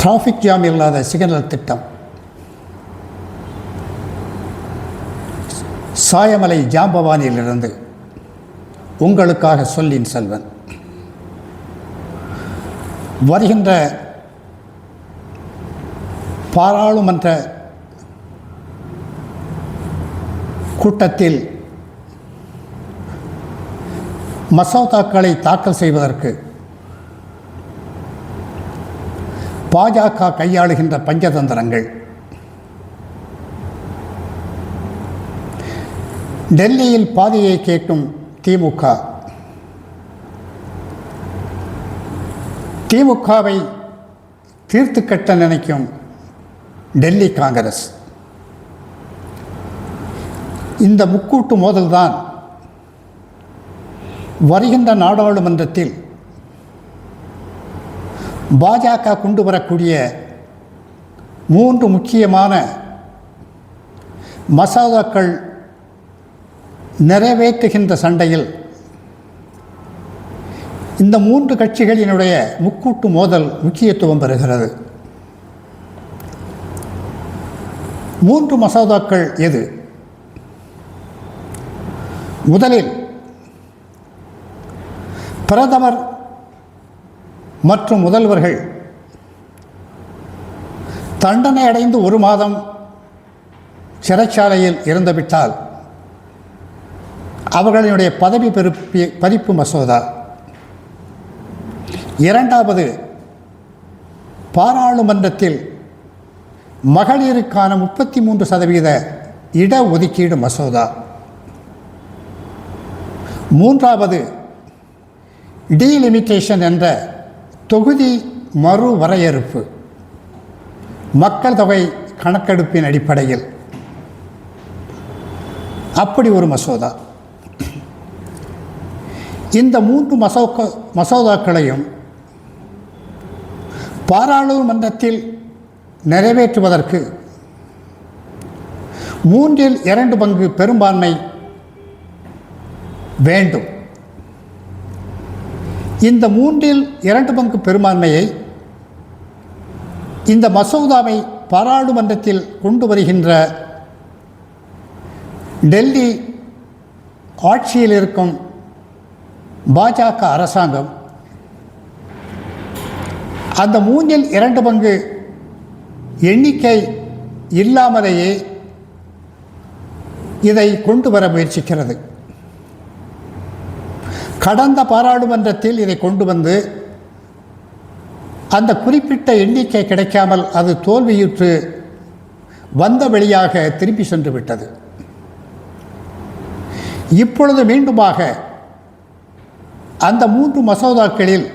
Traffic jam இல்லாத signal திட்டம், சாயமலை ஜாம்பவானியிலிருந்து உங்களுக்காக சொல்லின் செல்வன். வருகின்ற பாராளுமன்ற கூட்டத்தில் மசோதாக்களை தாக்கல் செய்வதற்கு பாஜக கையாளுகின்ற பஞ்சதந்திரங்கள், டெல்லியில் பாதியை கேட்கும் திமுக, திமுகவை தீர்த்து கட்ட நினைக்கும் டெல்லி காங்கிரஸ், இந்த முக்கூட்டு மோதல்தான் வருகின்ற நாடாளுமன்றத்தில் பாஜக கொண்டு வரக்கூடிய 3 முக்கியமான மசோதாக்கள் நிறைவேற்றுகின்ற சண்டையில் இந்த 3 கட்சிகளினுடைய முக்கூட்டு மோதல் முக்கியத்துவம் பெறுகிறது. 3 மசோதாக்கள் எது? முதலில் பிரதமர் மற்றும் முதல்வர்கள் தண்டனை அடைந்து 1 மாதம் சிறைச்சாலையில் இருந்துவிட்டால் அவர்களுடைய பதவி பறிப்பு மசோதா. இரண்டாவது, பாராளுமன்றத்தில் மகளிருக்கான 33% இடஒதுக்கீடு மசோதா. மூன்றாவது, டீலிமிட்டேஷன் என்ற தொகுதி மறுவரையறுப்பு, மக்கள் தொகை கணக்கெடுப்பின் அடிப்படையில் அப்படி ஒரு மசோதா. இந்த 3 மசோதாக்களையும் பாராளுமன்றத்தில் நிறைவேற்றுவதற்கு 3/2 பங்கு பெரும்பான்மை வேண்டும். இந்த 3/2 பங்கு பெரும்பான்மையை இந்த மசோதாவை பாராளுமன்றத்தில் கொண்டு வருகின்ற டெல்லி ஆட்சியில் இருக்கும் பாஜக அரசாங்கம் அந்த 3/2 பங்கு எண்ணிக்கை இல்லாமலேயே இதை கொண்டு வர முயற்சிக்கிறது. கடந்த பாராளுமன்றத்தில் இதை கொண்டு வந்து அந்த குறிப்பிட்ட எண்ணிக்கை கிடைக்காமல் அது தோல்வியுற்று வந்த வழியாக திருப்பி சென்று விட்டது. இப்பொழுது மீண்டுமாக அந்த 3 மசோதாக்களில்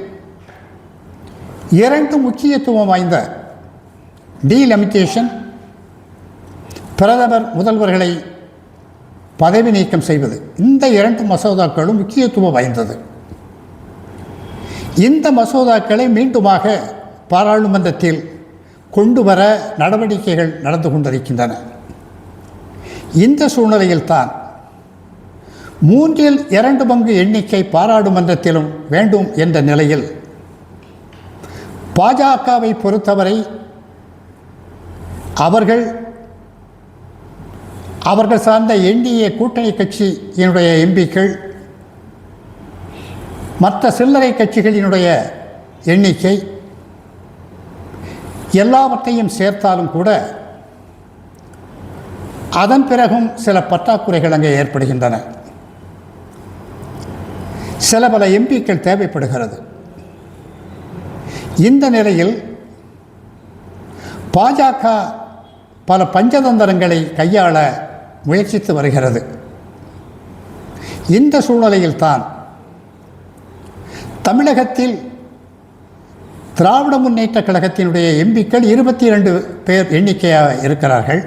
2 முக்கியத்துவம் வாய்ந்த டீலிமிட்டேஷன், பிரதமர் முதல்வர்களை பதவி நீக்கம் செய்வது, இந்த 2 மசோதாக்களும் முக்கியத்துவம் வாய்ந்தது. இந்த மசோதாக்களை மீண்டுமாக பாராளுமன்றத்தில் கொண்டு வர நடவடிக்கைகள் நடந்து கொண்டிருக்கின்றன. இந்த சூழ்நிலையில்தான் 3/2 பங்கு எண்ணிக்கை பாராளுமன்றத்திலும் வேண்டும் என்ற நிலையில் பாஜகவை பொறுத்தவரை அவர்கள் சார்ந்த என்டிஏ கூட்டணி கட்சியினுடைய எம்பிக்கள், மற்ற சில்லறை கட்சிகளினுடைய எண்ணிக்கை எல்லாவற்றையும் சேர்த்தாலும் கூட அதன் பிறகும் சில பற்றாக்குறைகள் அங்கே ஏற்படுகின்றன. சில பல எம்பிக்கள் தேவைப்படுகிறது. இந்த நிலையில் பாஜக பல பஞ்சதந்திரங்களை கையாள முயற்சித்து வருகிறது. இந்த சூழ்நிலையில்தான் தமிழகத்தில் திராவிட முன்னேற்ற கழகத்தினுடைய எம்பிக்கள் 22 பேர் எண்ணிக்கையாக இருக்கிறார்கள்.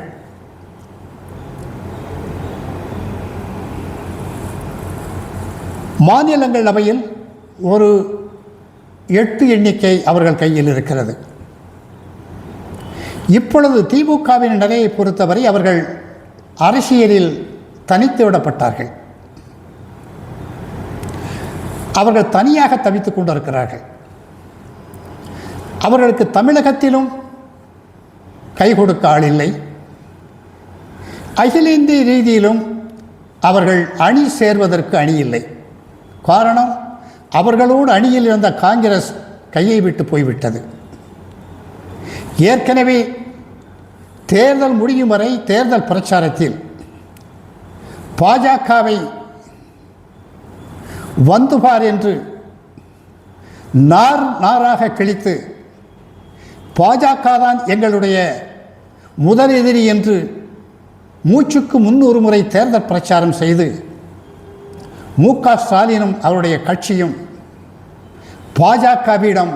மாநிலங்களவையில் ஒரு 8 எண்ணிக்கை அவர்கள் கையில் இருக்கிறது. இப்பொழுது திமுகவின் நிலையை பொறுத்தவரை அவர்கள் அரசியலில் தனித்து விடப்பட்டார்கள். அவர்கள் தனியாக தவித்துக் கொண்டிருக்கிறார்கள். அவர்களுக்கு தமிழகத்திலும் கை கொடுக்க ஆள் இல்லை. அகில இந்திய ரீதியிலும் அவர்கள் அணி சேர்வதற்கு அணி இல்லை. காரணம், அவர்களோடு அணியில் இருந்த காங்கிரஸ் கையை விட்டு போய்விட்டது. ஏற்கனவே தேர்தல் முடியும் வரை தேர்தல் பிரச்சாரத்தில் பாஜகவை வந்துபார் என்று நாராக கிழித்து பாஜக தான் எங்களுடைய முதல் எதிரி என்று மூச்சுக்கு 300 முறை தேர்தல் பிரச்சாரம் செய்து மு.க. ஸ்டாலினும் அவருடைய கட்சியும் பாஜகவிடம்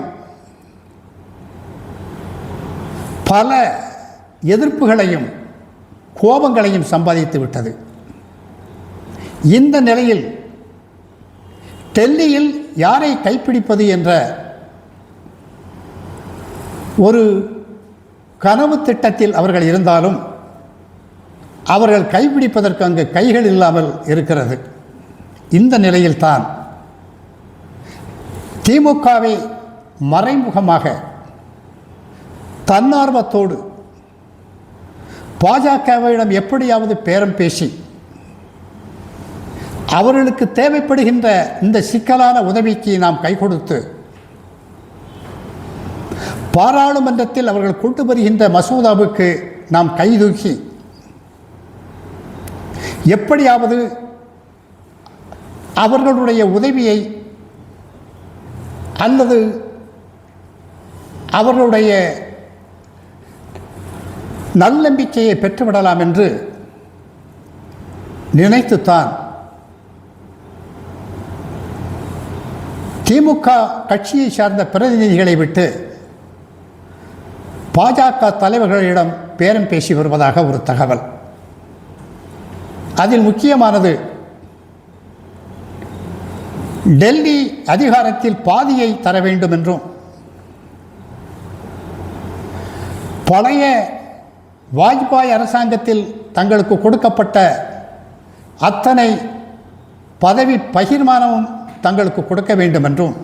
பல எதிர்ப்புகளையும் கோபங்களையும் சம்பாதித்து விட்டது. இந்த நிலையில் டெல்லியில் யாரை கைப்பிடிப்பது என்ற ஒரு கனவு திட்டத்தில் அவர்கள் இருந்தாலும் அவர்கள் கைப்பிடிப்பதற்கு அங்கு கைகள் இல்லாமல் இருக்கிறது. இந்த நிலையில்தான் திமுகவை மறைமுகமாக தன்னார்வத்தோடு பாஜகவிடம் எப்படியாவது பேரம் பேசி அவர்களுக்கு தேவைப்படுகின்ற இந்த சிக்கலான உதவிக்கு நாம் கை கொடுத்து பாராளுமன்றத்தில் அவர்கள் கொண்டு வருகின்ற மசோதாவுக்கு நாம் கைதூக்கி எப்படியாவது அவர்களுடைய உதவியை அல்லது அவர்களுடைய நல்லம்பிக்கையை பெற்றுவிடலாம் என்று நினைத்துத்தான் திமுக கட்சியை சார்ந்த பிரதிநிதிகளை விட்டு பாஜக தலைவர்களிடம் பேரம் பேசி வருவதாக ஒரு தகவல். அதில் முக்கியமானது, டெல்லி அதிகாரத்தில் பாதியை தர வேண்டும் என்றும் பழைய வாஜ்பாய் அரசாங்கத்தில் தங்களுக்கு கொடுக்கப்பட்ட அத்தனை பதவி பகிர்மானமும் தங்களுக்கு கொடுக்க வேண்டும் என்றும்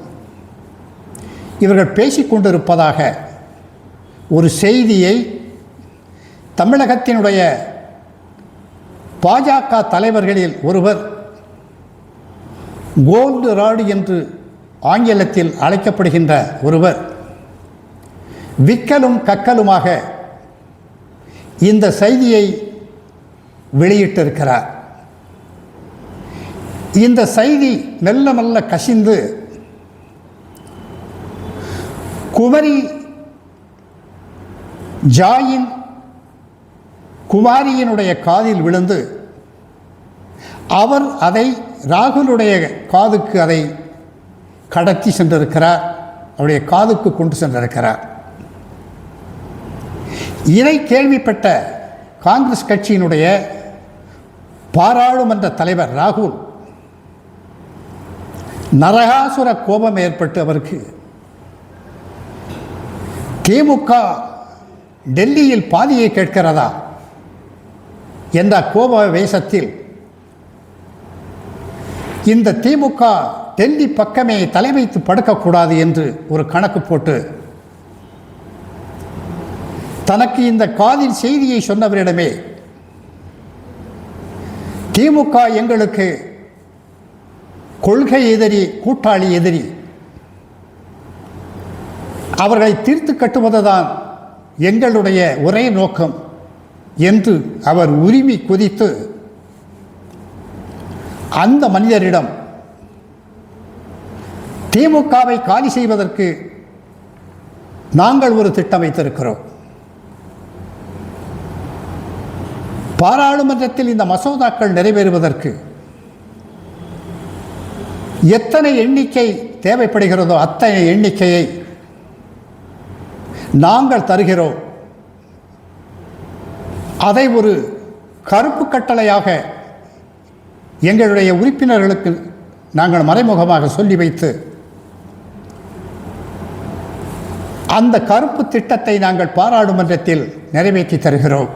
இவர்கள் பேசிக்கொண்டிருப்பதாக ஒரு செய்தியை தமிழகத்தினுடைய பாஜக தலைவர்களில் ஒருவர், கோல்டு ராடு என்று ஆங்கிலத்தில் அழைக்கப்படுகின்ற ஒருவர், விக்கலும் கக்கலுமாக இந்த செய்தியை வெளியிட்டிருக்கிறார். இந்த செய்தி மெல்ல மெல்ல கசிந்து குமரி ஜாயின் குமாரியினுடைய காதில் விழுந்து அவர் அதை ராகுலுடைய காதுக்கு அதை கடத்தி சென்றிருக்கிறார், அவருடைய காதுக்கு கொண்டு சென்றிருக்கிறார். இதை கேள்விப்பட்ட காங்கிரஸ் கட்சியினுடைய பாராளுமன்ற தலைவர் ராகுல் நரகாசுர கோபம் ஏற்பட்டு அவருக்கு திமுக டெல்லியில் பாதியை கேட்கிறதா என்ற கோப வேஷத்தில் இந்த திமுக டெல்லி பக்கமே தலை வைத்து படுக்கக்கூடாது என்று ஒரு கணக்கு போட்டு தனக்கு இந்த காதில் செய்தியை சொன்னவரிடமே, திமுக எங்களுக்கு கொள்கை எதிரி, கூட்டாளி எதிரி, அவர்களை தீர்த்து கட்டுவதுதான் எங்களுடைய ஒரே நோக்கம் என்று அவர் உரிமை குதித்து அந்த மனிதரிடம் திமுகவை காலி செய்வதற்கு நாங்கள் ஒரு திட்டம் வைத்திருக்கிறோம், பாராளுமன்றத்தில் இந்த மசோதாக்கள் நிறைவேறுவதற்கு எத்தனை எண்ணிக்கை தேவைப்படுகிறதோ அத்தனை எண்ணிக்கையை நாங்கள் தருகிறோம், அதை ஒரு கருப்பு கட்டளையாக எங்களுடைய உறுப்பினர்களுக்கு நாங்கள் மறைமுகமாக சொல்லி வைத்து அந்த கருப்பு திட்டத்தை நாங்கள் பாராளுமன்றத்தில் நிறைவேற்றி தருகிறோம்.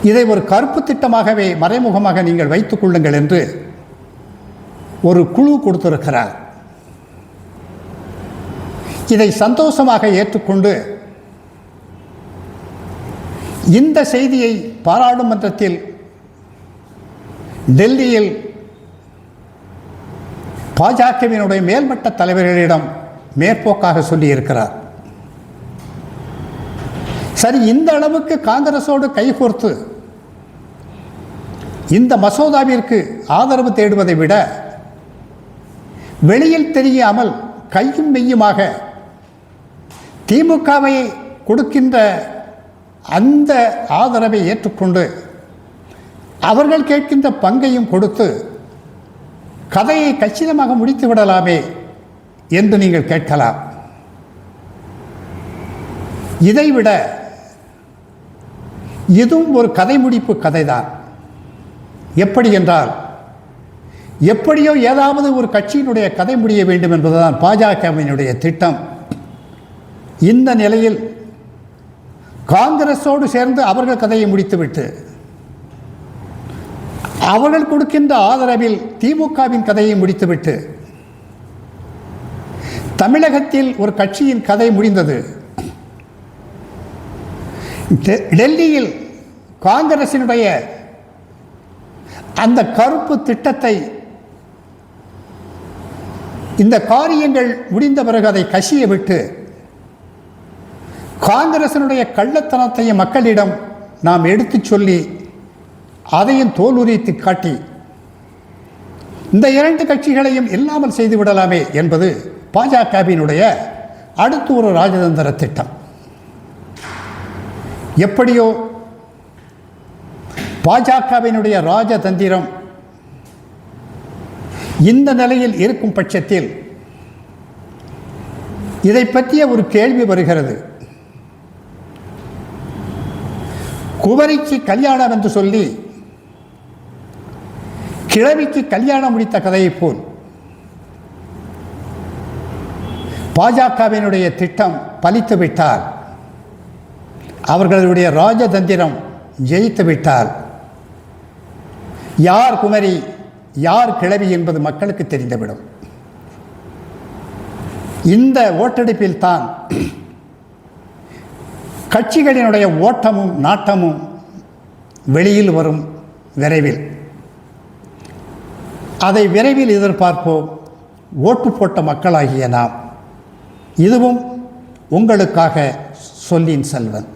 இதை ஒரு கருப்பு திட்டமாகவே மறைமுகமாக நீங்கள் வைத்துக் கொள்ளுங்கள் என்று ஒரு குழு கொடுத்திருக்கிறார். இதை சந்தோஷமாக ஏற்றுக்கொண்டு இந்த செய்தியை பாராளுமன்றத்தில் டெல்லியில் பாஜகவினுடைய மேல்மட்ட தலைவர்களிடம் மேற்போக்காக சொல்லியிருக்கிறார். சரி, இந்த அளவுக்கு காங்கிரஸோடு கைகோர்த்து இந்த மசோதாவிற்கு ஆதரவு தேடுவதை விட வெளியில் தெரியாமல் கையும் மெய்யுமாக திமுகவை கொடுக்கின்ற அந்த ஆதரவை ஏற்றுக்கொண்டு அவர்கள் கேட்கின்ற பங்கையும் கொடுத்து கதையை கச்சிதமாக முடித்து விடலாமே என்று நீங்கள் கேட்கலாம். இதைவிட இதுவும் ஒரு கதை முடிப்பு கதைதான். எப்படி என்றால், எப்படியோ ஏதாவது ஒரு கட்சியினுடைய கதை முடிய வேண்டும் என்பதுதான் பாஜகவினுடைய திட்டம். இந்த நிலையில் காங்கிரஸோடு சேர்ந்து அவர்கள் கதையை முடித்துவிட்டு அவர்கள் கொடுக்கின்ற ஆதரவில் திமுகவின் கதையை முடித்துவிட்டு தமிழகத்தில் ஒரு கட்சியின் கதை முடிந்தது. டெல்லியில் காங்கிரசினுடைய அந்த கருப்பு திட்டத்தை இந்த காரியங்கள் முடிந்த பிறகு அதை கசிய விட்டு காங்கிரசினுடைய கள்ளத்தனத்தையும் மக்களிடம் நாம் எடுத்துச் சொல்லி அதையும் தோலுரித்து காட்டி இந்த இரண்டு கட்சிகளையும் இல்லாமல் செய்து விடலாமே என்பது பாஜகவினுடைய அடுத்த ஒரு ராஜதந்திர திட்டம். எப்படியோ பாஜகவினுடைய ராஜதந்திரம் இந்த நிலையில் இருக்கும் பட்சத்தில் இதை பற்றிய ஒரு கேள்வி வருகிறது. குமரிக்கு கல்யாணம் என்று சொல்லி கிழவிக்கு கல்யாணம் முடித்த கதையைப் போல் பாஜகவினுடைய திட்டம் பலித்துவிட்டால், அவர்களுடைய ராஜதந்திரம் ஜெயித்துவிட்டால் யார் குமரி யார் கிழவி என்பது மக்களுக்கு தெரிந்துவிடும். இந்த ஓட்டெடுப்பில் தான் கட்சிகளினுடைய ஓட்டமும் நாட்டமும் வெளியில் வரும் விரைவில். அதை விரைவில் எதிர்பார்ப்போம். ஓட்டு போட்ட மக்களாகிய நாம். இதுவும் உங்களுக்காக சொல்லின் செல்வன்.